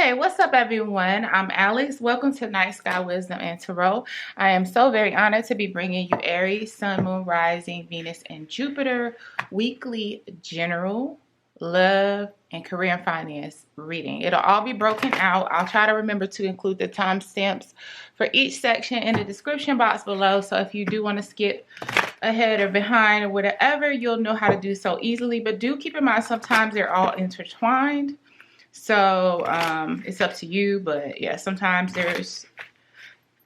Hey, what's up, everyone? I'm Alex. Welcome to Night Sky Wisdom and Tarot. I am so very honored to be bringing you Aries, Sun, Moon, Rising, Venus, and Jupiter weekly general love and career and finance reading. It'll all be broken out. I'll try to remember to include the timestamps for each section in the description box below. So if you do want to skip ahead or behind or whatever, you'll know how to do so easily. But do keep in mind, sometimes they're all intertwined. So it's up to you, but yeah, sometimes there's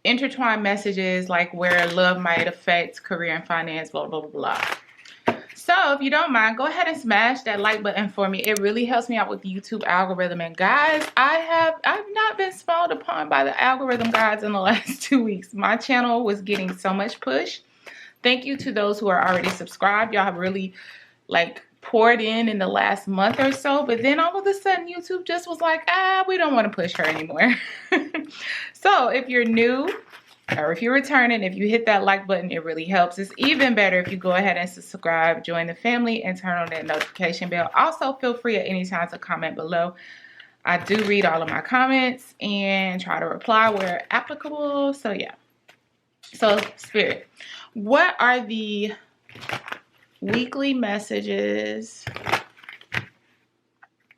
intertwined messages like where love might affect career and finance, blah, blah, blah, blah. So if you don't mind, go ahead and smash that like button for me. It really helps me out with the YouTube algorithm. And guys, I've not been smiled upon by the algorithm guys in the last 2 weeks. My channel was getting so much push. Thank you to those who are already subscribed. Y'all have really poured in the last month or so, but then all of a sudden YouTube just was like, we don't want to push her anymore. So if you're new or if you're returning, if you hit that like button, it really helps. It's even better if you go ahead and subscribe, join the family, and turn on that notification bell. Also, feel free at any time to comment below. I do read all of my comments and try to reply where applicable. So yeah. So Spirit, what are the weekly messages,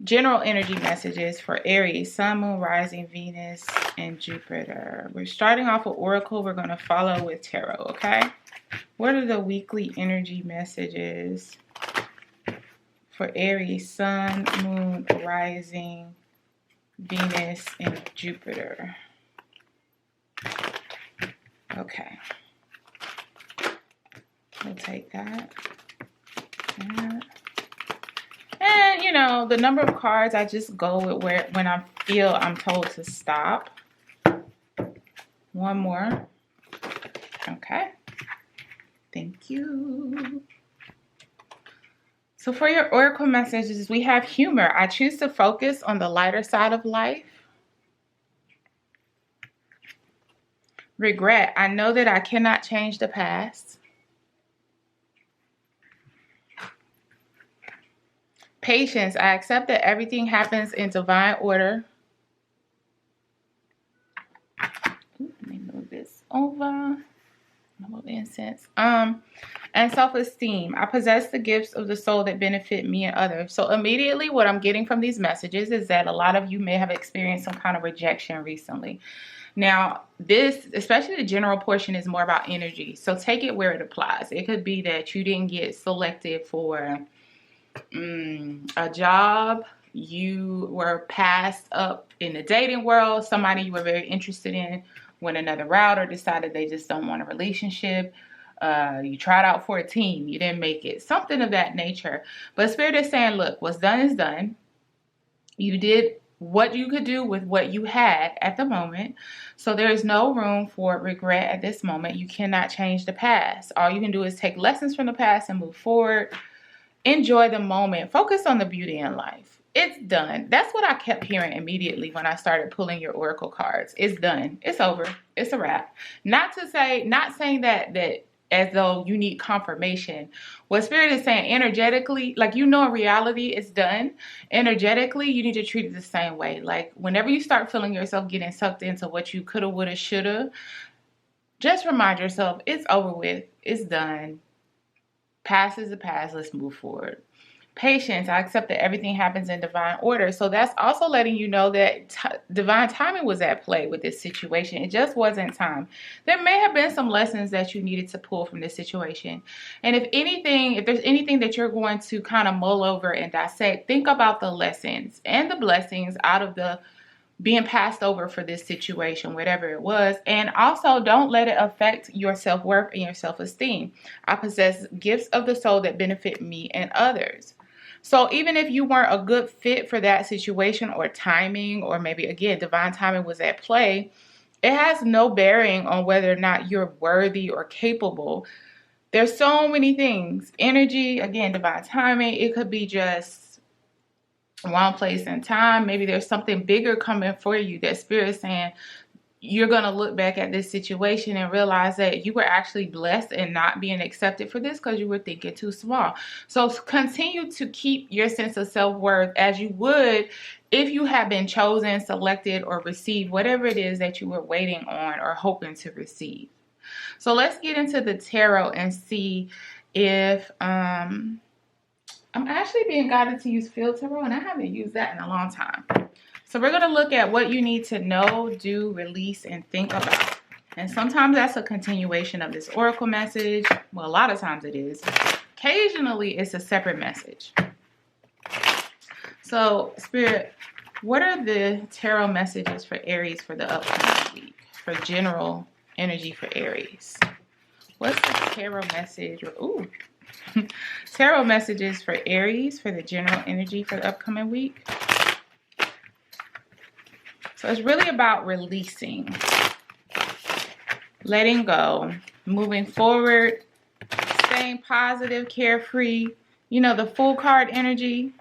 general energy messages for Aries, Sun, Moon, Rising, Venus, and Jupiter? We're starting off with Oracle. We're going to follow with Tarot, okay? What are the weekly energy messages for Aries, Sun, Moon, Rising, Venus, and Jupiter? Okay. We'll take that. And you know, the number of cards, I just go with when I feel I'm told to stop. One more. Okay. Thank you. So for your oracle messages, we have humor. I choose to focus on the lighter side of life. Regret. I know that I cannot change the past. Patience. I accept that everything happens in divine order. Let me move this over. Move incense. And self-esteem. I possess the gifts of the soul that benefit me and others. So immediately what I'm getting from these messages is that a lot of you may have experienced some kind of rejection recently. Now, this, especially the general portion, is more about energy. So take it where it applies. It could be that you didn't get selected for a job, you were passed up in the dating world, somebody you were very interested in went another route or decided they just don't want a relationship, you tried out for a team, you didn't make it, something of that nature. But Spirit is saying, look, what's done is done. You did what you could do with what you had at the moment, so there is no room for regret at this moment. You cannot change the past. All you can do is take lessons from the past and move forward. Enjoy the moment. Focus on the beauty in life. It's done. That's what I kept hearing immediately when I started pulling your oracle cards. It's done. It's over. It's a wrap. Not saying that as though you need confirmation. What Spirit is saying, energetically, in reality, it's done. Energetically, you need to treat it the same way. Like whenever you start feeling yourself getting sucked into what you coulda, woulda, shoulda, just remind yourself it's over with. It's done. Past is the past. Let's move forward. Patience. I accept that everything happens in divine order. So that's also letting you know that divine timing was at play with this situation. It just wasn't time. There may have been some lessons that you needed to pull from this situation. And if there's anything that you're going to kind of mull over and dissect, think about the lessons and the blessings out of the being passed over for this situation, whatever it was. And also don't let it affect your self-worth and your self-esteem. I possess gifts of the soul that benefit me and others. So even if you weren't a good fit for that situation or timing, or maybe again, divine timing was at play, it has no bearing on whether or not you're worthy or capable. There's so many things. Energy, again, divine timing. It could be just one place and time. Maybe there's something bigger coming for you that Spirit is saying, you're going to look back at this situation and realize that you were actually blessed and not being accepted for this because you were thinking too small. So continue to keep your sense of self-worth as you would if you have been chosen, selected, or received whatever it is that you were waiting on or hoping to receive. So let's get into the tarot and see if I'm actually being guided to use field tarot, and I haven't used that in a long time. So we're going to look at what you need to know, do, release, and think about. And sometimes that's a continuation of this oracle message. Well, a lot of times it is. Occasionally, it's a separate message. So, Spirit, what are the tarot messages for Aries for the upcoming week? For general energy for Aries. What's the tarot message? Ooh. Tarot messages for Aries for the general energy for the upcoming week. So it's really about releasing, letting go, moving forward, staying positive, carefree. You know, the Fool card energy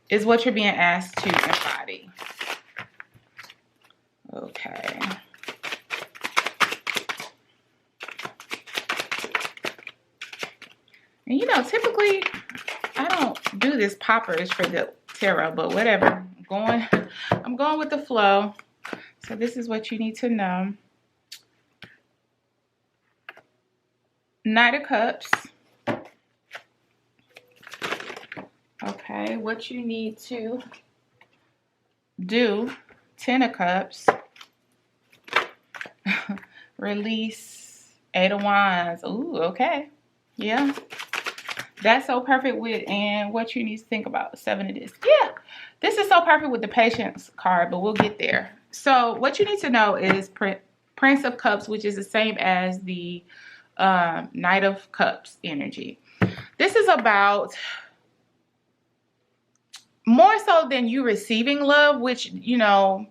is what you're being asked to embody. Okay. And you know, typically I don't do this poppers for the tarot, but whatever. I'm going with the flow. So this is what you need to know. Knight of Cups. Okay, what you need to do. Ten of Cups. Release. Eight of Wands. Ooh, okay. Yeah. That's so perfect with, and what you need to think about. Seven of Discs. Yeah. This is so perfect with the Patience card, but we'll get there. So what you need to know is Prince of Cups, which is the same as the Knight of Cups energy. This is about more so than you receiving love, which, you know,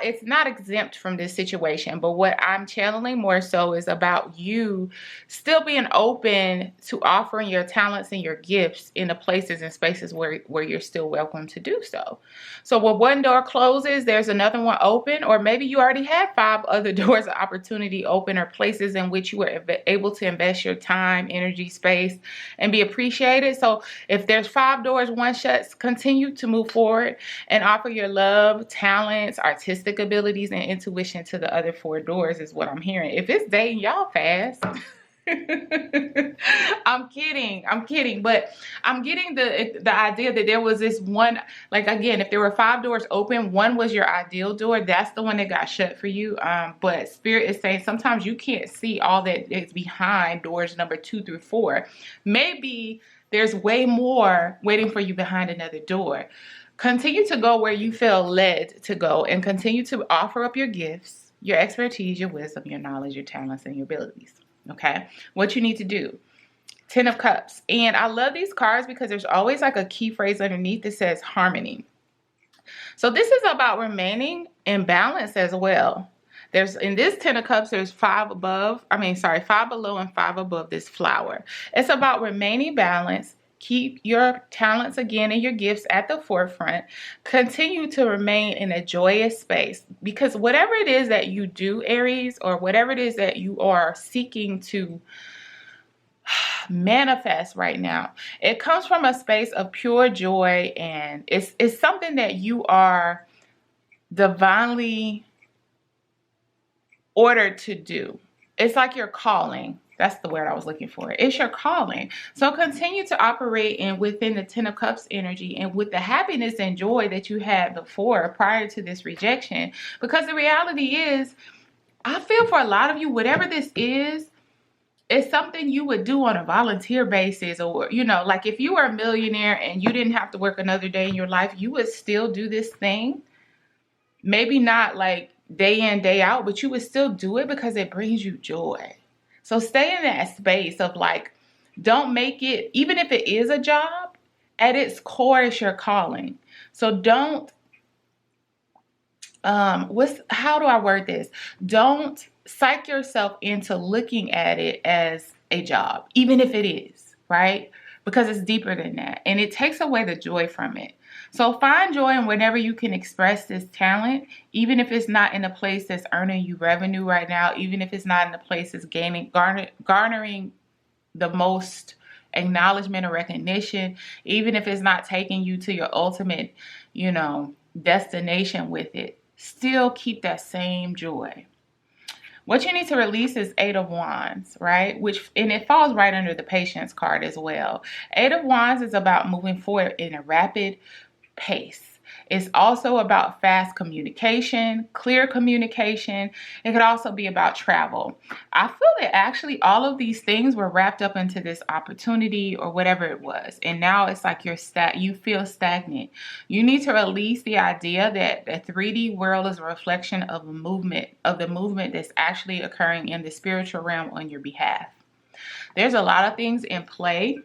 it's not exempt from this situation, but what I'm channeling more so is about you still being open to offering your talents and your gifts in the places and spaces where you're still welcome to do so. So when one door closes, there's another one open, or maybe you already have 5 other doors of opportunity open, or places in which you were able to invest your time, energy, space, and be appreciated. So if there's 5 doors, one shuts, continue to move forward and offer your love, talents, artistic abilities, and intuition to the other 4 doors is what I'm hearing. If it's dating, y'all fast. I'm kidding, but I'm getting the idea that there was this one, like, again, if there were 5 doors open, one was your ideal door. That's the one that got shut for you. But Spirit is saying sometimes you can't see all that is behind doors number 2 through 4. Maybe there's way more waiting for you behind another door. Continue to go where you feel led to go, and continue to offer up your gifts, your expertise, your wisdom, your knowledge, your talents, and your abilities. Okay? What you need to do. 10 of Cups. And I love these cards because there's always like a key phrase underneath that says harmony. So this is about remaining in balance as well. There's, in this 10 of Cups, there's 5 below and 5 above this flower. It's about remaining balanced. Keep your talents again and your gifts at the forefront. Continue to remain in a joyous space, because whatever it is that you do, Aries, or whatever it is that you are seeking to manifest right now, it comes from a space of pure joy, and it's something that you are divinely ordered to do. It's like your calling. That's the word I was looking for. It's your calling. So continue to operate within the 10 of Cups energy, and with the happiness and joy that you had before, prior to this rejection. Because the reality is, I feel for a lot of you, whatever this is, it's something you would do on a volunteer basis. Or, you know, like if you were a millionaire and you didn't have to work another day in your life, you would still do this thing. Maybe not like day in, day out, but you would still do it because it brings you joy. So stay in that space of like, don't make it, even if it is a job, at its core, it's your calling. So don't, how do I word this? Don't psych yourself into looking at it as a job, even if it is, right? Because it's deeper than that. And it takes away the joy from it. So find joy in whenever you can express this talent, even if it's not in a place that's earning you revenue right now, even if it's not in a place that's garnering the most acknowledgement or recognition, even if it's not taking you to your ultimate, destination with it. Still keep that same joy. What you need to release is Eight of Wands, right? And it falls right under the Patience card as well. Eight of Wands is about moving forward in a rapid pace. It's also about fast communication, clear communication. It could also be about travel. I feel that actually all of these things were wrapped up into this opportunity or whatever it was. And now it's like you feel stagnant. You need to release the idea that the 3D world is a reflection of the movement that's actually occurring in the spiritual realm on your behalf. There's a lot of things in play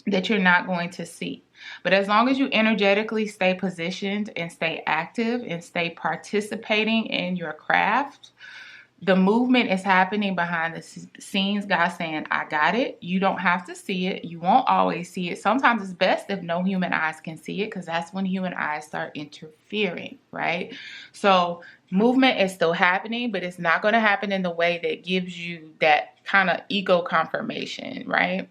that you're not going to see. But as long as you energetically stay positioned and stay active and stay participating in your craft, the movement is happening behind the scenes. God's saying, I got it. You don't have to see it. You won't always see it. Sometimes it's best if no human eyes can see it, because that's when human eyes start interfering, right? So movement is still happening, but it's not going to happen in the way that gives you that kind of ego confirmation, right?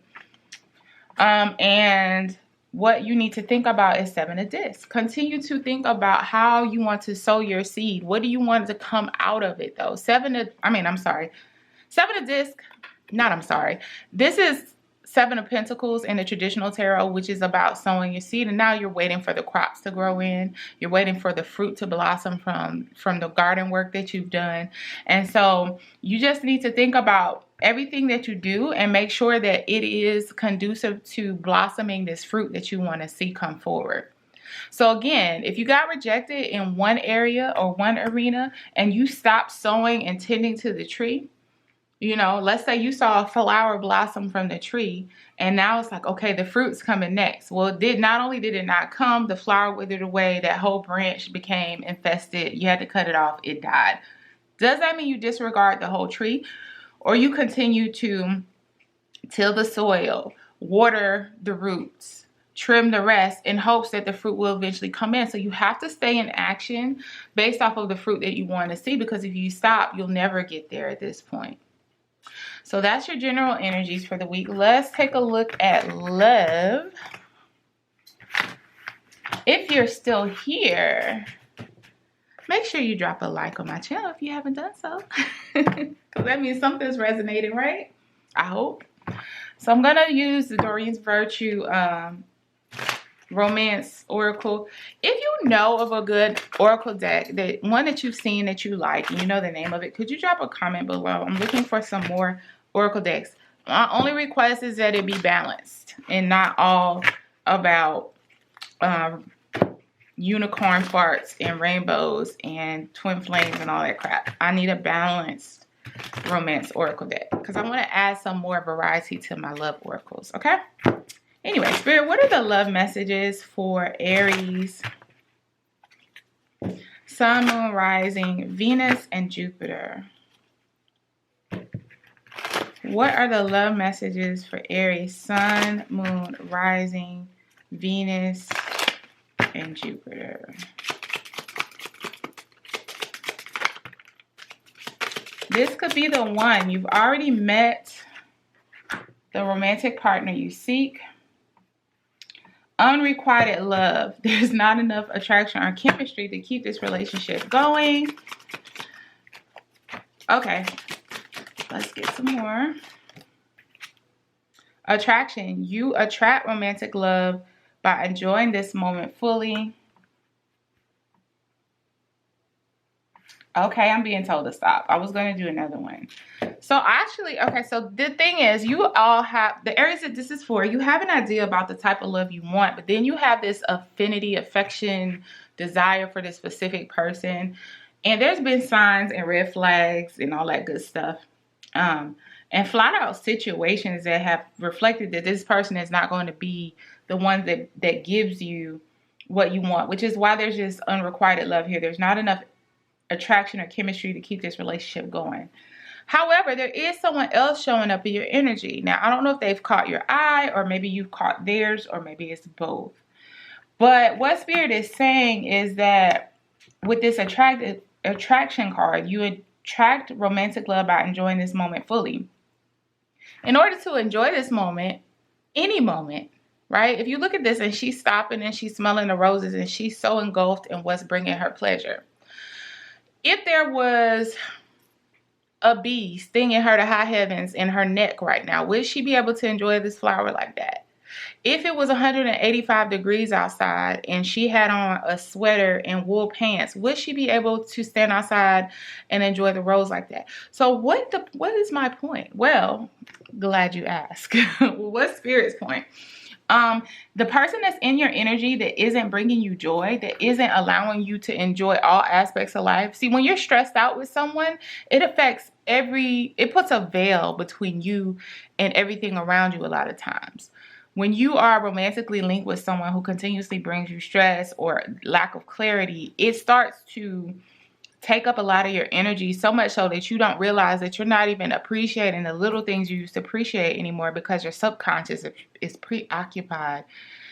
And what you need to think about is Seven of Discs. Continue to think about how you want to sow your seed. What do you want to come out of it, though? Seven of Discs. This is Seven of Pentacles in the traditional tarot, which is about sowing your seed. And now you're waiting for the crops to grow in. You're waiting for the fruit to blossom from the garden work that you've done. And so you just need to think about everything that you do and make sure that it is conducive to blossoming this fruit that you want to see come forward. So again, if you got rejected in one area or one arena and you stop sowing and tending to the tree, let's say you saw a flower blossom from the tree and now it's like, okay, the fruit's coming next. Well, not only did it not come, the flower withered away, that whole branch became infested. You had to cut it off. It died. Does that mean you disregard the whole tree? Or you continue to till the soil, water the roots, trim the rest in hopes that the fruit will eventually come in. So you have to stay in action based off of the fruit that you want to see, because if you stop, you'll never get there at this point. So that's your general energies for the week. Let's take a look at love. If you're still here, make sure you drop a like on my channel if you haven't done so. Because that means something's resonating, right? I hope. So I'm going to use the Doreen's Virtue Romance Oracle. If you know of a good Oracle deck, one that you've seen that you like, and you know the name of it, could you drop a comment below? I'm looking for some more Oracle decks. My only request is that it be balanced and not all about unicorn farts and rainbows and twin flames and all that crap. I need a balanced romance oracle deck because I want to add some more variety to my love oracles. Okay. Anyway, Spirit, what are the love messages for Aries, Sun, Moon, Rising, Venus, and Jupiter? What are the love messages for Aries, Sun, Moon, Rising, Venus, and Jupiter? This could be the one. You've already met the romantic partner you seek. Unrequited love. There's not enough attraction or chemistry to keep this relationship going. Okay, let's get some more. Attraction. You attract romantic love by enjoying this moment fully. Okay, I'm being told to stop. I was going to do another one. So actually, okay, so the thing is, you all have, the Aries that this is for, you have an idea about the type of love you want, but then you have this affinity, affection, desire for this specific person. And there's been signs and red flags and all that good stuff. And flat out situations that have reflected that this person is not going to be the one that gives you what you want, which is why there's just unrequited love here. There's not enough attraction or chemistry to keep this relationship going. However, there is someone else showing up in your energy. Now, I don't know if they've caught your eye or maybe you've caught theirs or maybe it's both. But what Spirit is saying is that with this attraction card, you attract romantic love by enjoying this moment fully. In order to enjoy this moment, any moment, right? If you look at this and she's stopping and she's smelling the roses and she's so engulfed in what's bringing her pleasure. If there was a bee stinging her to high heavens in her neck right now, would she be able to enjoy this flower like that? If it was 185 degrees outside and she had on a sweater and wool pants, would she be able to stand outside and enjoy the rose like that? So what is my point? Well, glad you asked. What's Spirit's point? The person that's in your energy that isn't bringing you joy, that isn't allowing you to enjoy all aspects of life. See, when you're stressed out with someone, it puts a veil between you and everything around you a lot of times. When you are romantically linked with someone who continuously brings you stress or lack of clarity, it starts to take up a lot of your energy, so much so that you don't realize that you're not even appreciating the little things you used to appreciate anymore, because your subconscious is preoccupied,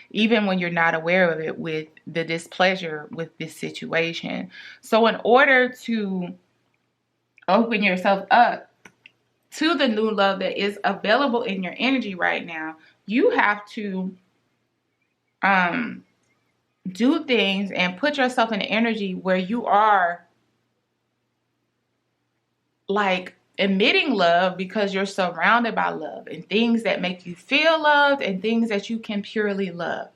even when you're not aware of it, with the displeasure with this situation. So in order to open yourself up to the new love that is available in your energy right now, you have to do things and put yourself in an energy where you are like emitting love, because you're surrounded by love and things that make you feel loved and things that you can purely love.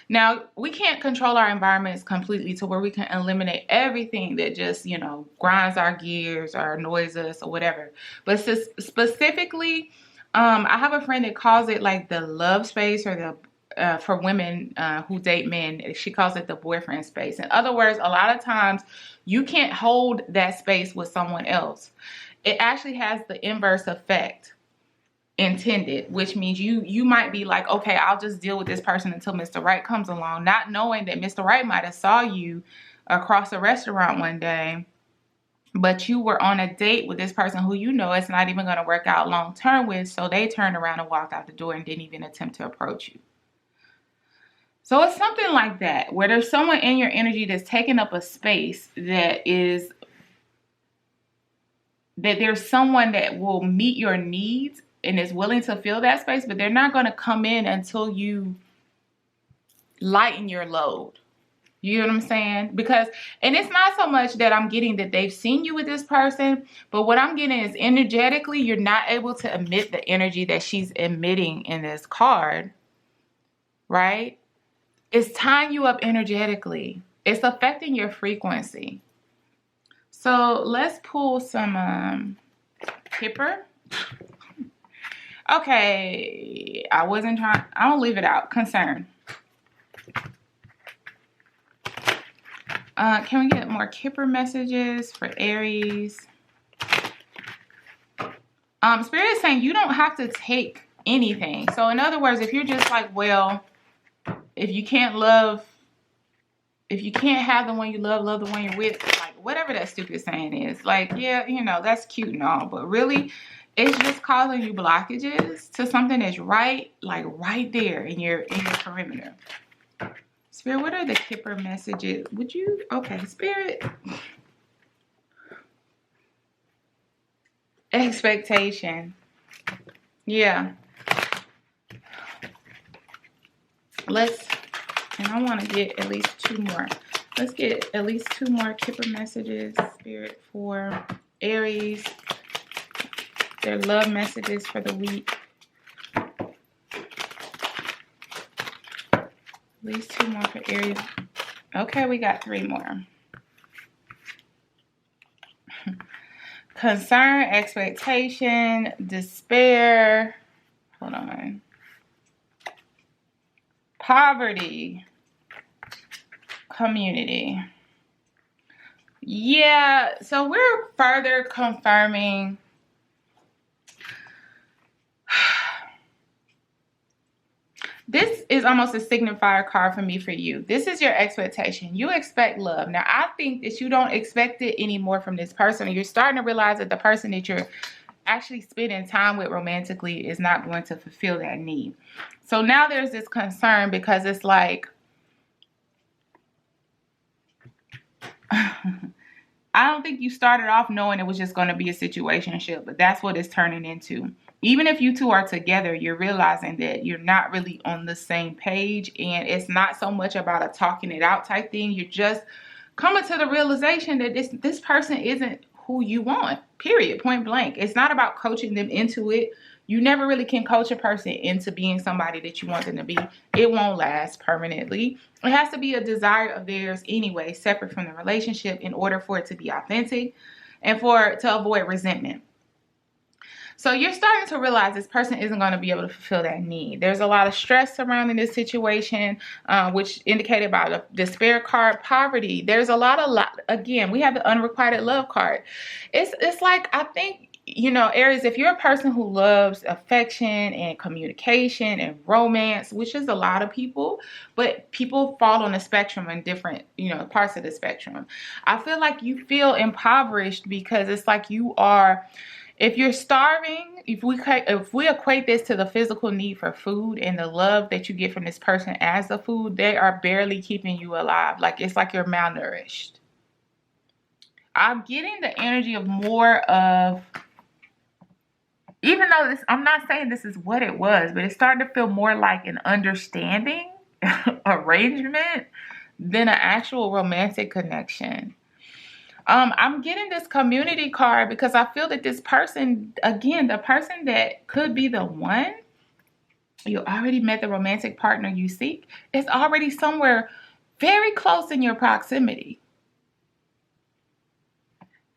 Now, we can't control our environments completely to where we can eliminate everything that just, grinds our gears or annoys us or whatever. But specifically, I have a friend that calls it like the love space, or the for women who date men, she calls it the boyfriend space. In other words, a lot of times you can't hold that space with someone else. It actually has the inverse effect intended, which means you might be like, okay, I'll just deal with this person until Mr. Right comes along, not knowing that Mr. Right might have saw you across a restaurant one day, but you were on a date with this person who it's not even going to work out long term with, so they turned around and walked out the door and didn't even attempt to approach you. So it's something like that, where there's someone in your energy that's taking up a space that there's someone that will meet your needs and is willing to fill that space, but they're not going to come in until you lighten your load. You know what I'm saying? And it's not so much that I'm getting that they've seen you with this person, but what I'm getting is energetically, you're not able to emit the energy that she's emitting in this card, right? It's tying you up energetically. It's affecting your frequency. So let's pull some Kipper. Okay, I'll leave it out. Concern. Can we get more Kipper messages for Aries? Spirit is saying you don't have to take anything. So in other words, if you're just like, well, if you can't have the one you love the one you're with, like whatever that stupid saying is, like, yeah, that's cute and all, but really, it's just causing you blockages to something that's right there in your perimeter. Spirit, what are the Kipper messages? Okay, Spirit. Expectation. Yeah. And I want to get at least 2 more. Let's get at least 2 more Kipper messages, Spirit, for Aries. Their love messages for the week. At least 2 more for Aries. Okay, we got 3 more. Concern, expectation, despair. Hold on. Poverty. Community. Yeah, so we're further confirming this is almost a signifier card for me for you. This is your expectation. You expect love. Now, I think that you don't expect it anymore from this person. You're starting to realize that the person that you're actually spending time with romantically is not going to fulfill that need. So now there's this concern, because it's like I don't think you started off knowing it was just going to be a situationship, but that's what it's turning into. Even if you two are together, you're realizing that you're not really on the same page, and it's not so much about a talking it out type thing. You're just coming to the realization that this person isn't who you want, period, point blank. It's not about coaching them into it. You never really can coach a person into being somebody that you want them to be. It won't last permanently. It has to be a desire of theirs anyway, separate from the relationship, in order for it to be authentic and to avoid resentment. So you're starting to realize this person isn't going to be able to fulfill that need. There's a lot of stress surrounding this situation, which indicated by the despair card, poverty. There's a lot. Again, we have the unrequited love card. It's like, I think, you know, Aries, if you're a person who loves affection and communication and romance, which is a lot of people, but people fall on the spectrum in different, you know, parts of the spectrum. I feel like you feel impoverished because it's like you are, if you're starving, if we equate this to the physical need for food and the love that you get from this person as the food, they are barely keeping you alive. Like, it's like you're malnourished. I'm getting the energy of more of, even though this, I'm not saying this is what it was, but it's starting to feel more like an understanding arrangement than an actual romantic connection. I'm getting this community card because I feel that this person, again, the person that could be the one, you already met the romantic partner you seek, is already somewhere very close in your proximity.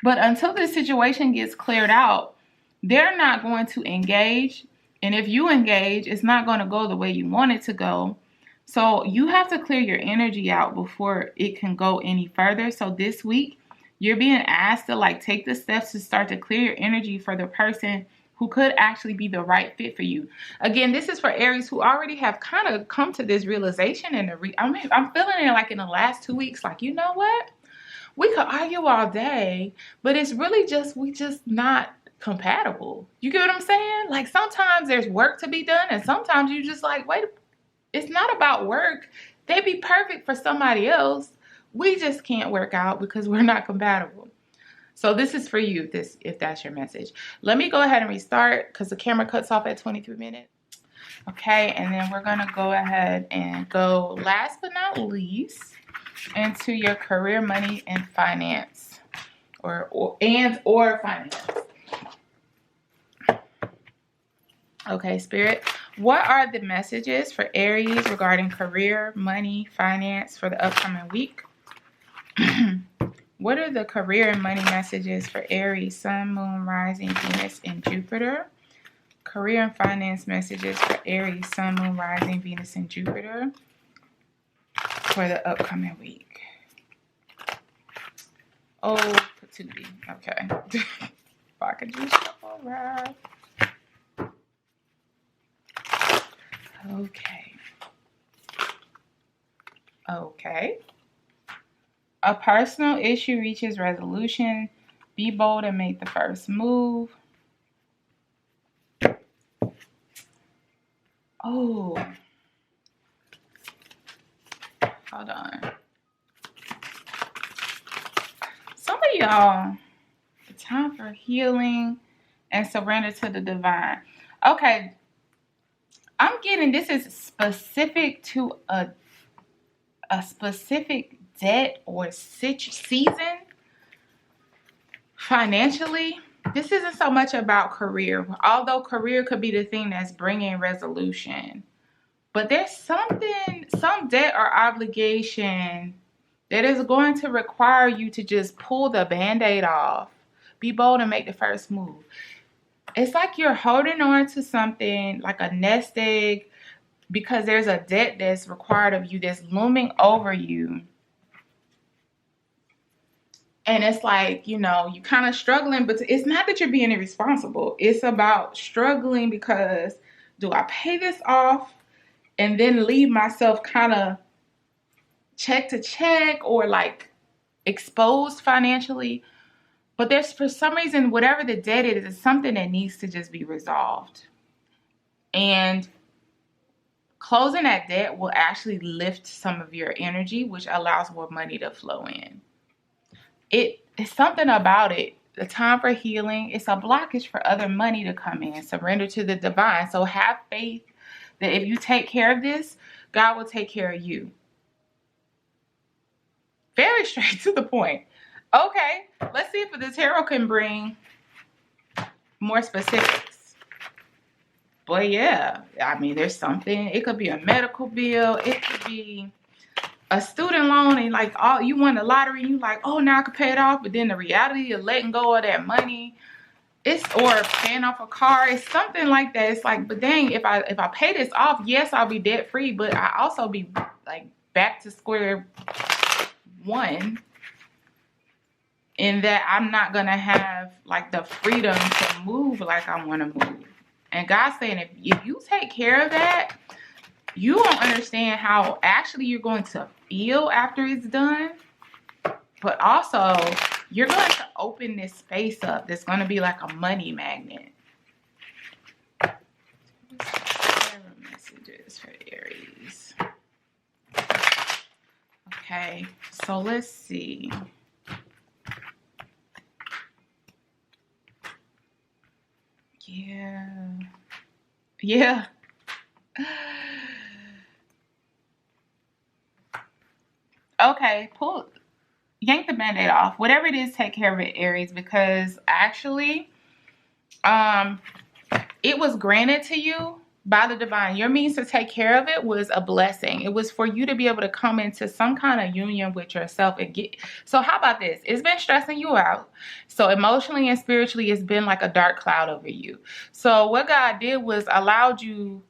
But until this situation gets cleared out, they're not going to engage. And if you engage, it's not going to go the way you want it to go. So you have to clear your energy out before it can go any further. So this week, you're being asked to like take the steps to start to clear your energy for the person who could actually be the right fit for you. Again, this is for Aries who already have kind of come to this realization. And I'm feeling it like in the last 2 weeks, like, you know what? We could argue all day, but it's really just, we just not compatible. You get what I'm saying? Like, sometimes there's work to be done, and sometimes you just like, wait, it's not about work. They'd be perfect for somebody else. We just can't work out because we're not compatible. So this is for you, if that's your message. Let me go ahead and restart because the camera cuts off at 23 minutes. Okay, and then we're going to go ahead and go, last but not least, into your career, money, and finance. Or finance. Okay, Spirit. What are the messages for Aries regarding career, money, finance for the upcoming week? What are the career and money messages for Aries, Sun, Moon, Rising, Venus, and Jupiter? Career and finance messages for Aries, Sun, Moon, Rising, Venus, and Jupiter for the upcoming week. Oh, patootie. Okay. Blockages. All right. Okay. A personal issue reaches resolution. Be bold and make the first move. Oh. Hold on. Some of y'all, the time for healing and surrender to the divine. Okay. I'm getting, this is specific to a specific debt or season financially. This isn't so much about career, although career could be the thing that's bringing resolution. But there's some debt or obligation that is going to require you to just pull the Band-Aid off. Be bold and make the first move. It's like you're holding on to something like a nest egg because there's a debt that's required of you that's looming over you. And it's like, you know, you kind of struggling, but it's not that you're being irresponsible. It's about struggling because, do I pay this off and then leave myself kind of check to check or like exposed financially? But there's, for some reason, whatever the debt is, it's something that needs to just be resolved. And closing that debt will actually lift some of your energy, which allows more money to flow in. it's something about it. The time for healing, it's a blockage for other money to come in. Surrender to the divine. So have faith that if you take care of this, God will take care of you. Very straight to the point. Okay, let's see if the tarot can bring more specifics. But yeah, I mean, there's something. It could be a medical bill. It could be a student loan, and like, all you won the lottery, and you like, oh, now I could pay it off. But then the reality of letting go of that money, or paying off a car, it's something like that. It's like, but dang, if I pay this off, yes, I'll be debt free, but I also be like back to square one, in that I'm not gonna have like the freedom to move like I want to move. And God's saying, if you take care of that, you won't understand how actually you're going to feel after it's done. But also, you're going to open this space up that's going to be like a money magnet. Messages for Aries. Okay, so let's see. Yeah. Okay, yank the band-aid off. Whatever it is, take care of it, Aries, because actually, it was granted to you by the divine. Your means to take care of it was a blessing. It was for you to be able to come into some kind of union with yourself and get. So how about this? It's been stressing you out. So emotionally and spiritually, it's been like a dark cloud over you. So what God did was allowed you,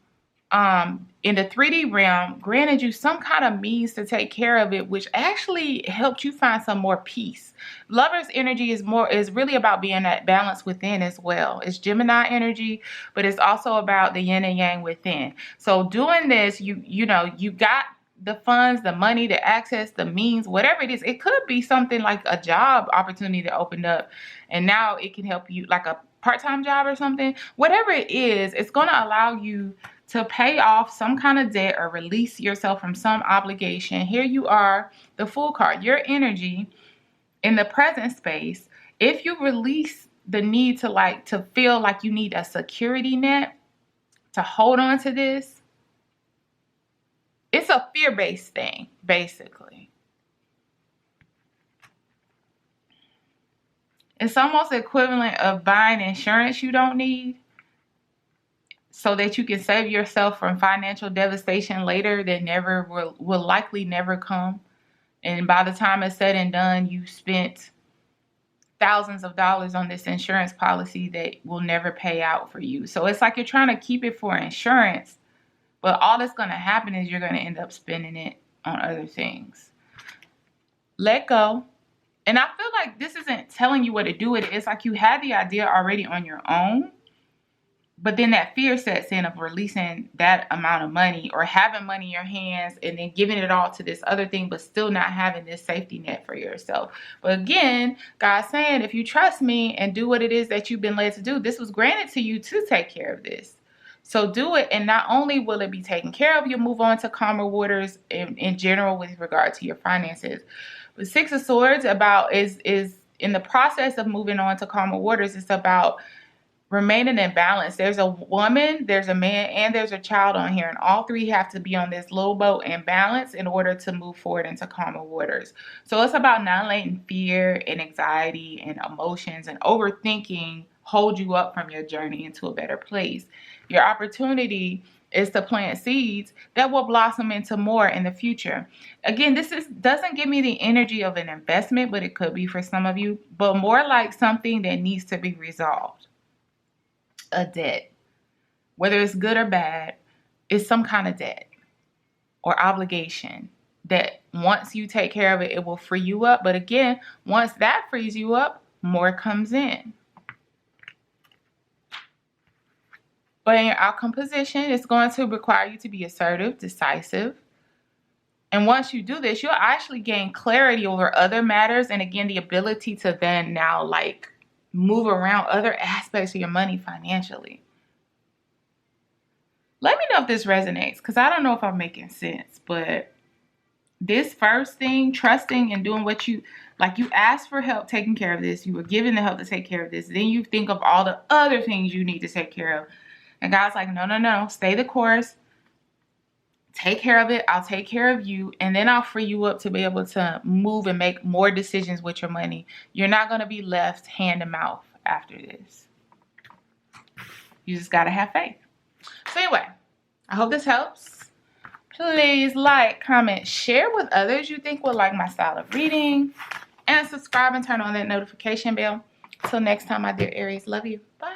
in the 3D realm, granted you some kind of means to take care of it, which actually helped you find some more peace. Lover's energy is really about being that balance within as well. It's Gemini energy, but it's also about the yin and yang within. So doing this, you got the funds, the money, the access, the means, whatever it is. It could be something like a job opportunity that opened up, and now it can help you, like a part-time job or something. Whatever it is, it's going to allow you to pay off some kind of debt or release yourself from some obligation. Here you are, the Fool card. Your energy in the present space, if you release the need to feel like you need a security net to hold on to this, it's a fear-based thing, basically. It's almost equivalent of buying insurance you don't need, so that you can save yourself from financial devastation later that will likely never come. And by the time it's said and done, you spent thousands of dollars on this insurance policy that will never pay out for you. So it's like you're trying to keep it for insurance, but all that's going to happen is you're going to end up spending it on other things. Let go. And I feel like this isn't telling you what to do with it. It's like you had the idea already on your own. But then that fear sets in of releasing that amount of money, or having money in your hands and then giving it all to this other thing, but still not having this safety net for yourself. But again, God's saying, if you trust me and do what it is that you've been led to do, this was granted to you to take care of this. So do it. And not only will it be taken care of, you'll move on to calmer waters in general with regard to your finances. But Six of Swords is in the process of moving on to calmer waters. It's about remaining in balance. There's a woman, there's a man, and there's a child on here, and all three have to be on this little boat in balance in order to move forward into calmer waters. So it's about not letting fear and anxiety and emotions and overthinking hold you up from your journey into a better place. Your opportunity is to plant seeds that will blossom into more in the future. Again, doesn't give me the energy of an investment, but it could be for some of you, but more like something that needs to be resolved. A debt, whether it's good or bad, is some kind of debt or obligation that once you take care of it, it will free you up. But again, once that frees you up, more comes in. But in your outcome position, it's going to require you to be assertive, decisive. And once you do this, you'll actually gain clarity over other matters. And again, the ability to then now move around other aspects of your money financially. Let me know if this resonates, because I don't know if I'm making sense, but this first thing, trusting and doing what you, like you asked for help taking care of this. You were given the help to take care of this. Then you think of all the other things you need to take care of. And God's like, no, no, no. Stay the course. Take care of it. I'll take care of you. And then I'll free you up to be able to move and make more decisions with your money. You're not going to be left hand to mouth after this. You just got to have faith. So anyway, I hope this helps. Please like, comment, share with others you think would like my style of reading. And subscribe and turn on that notification bell. Till next time, my dear Aries. Love you. Bye.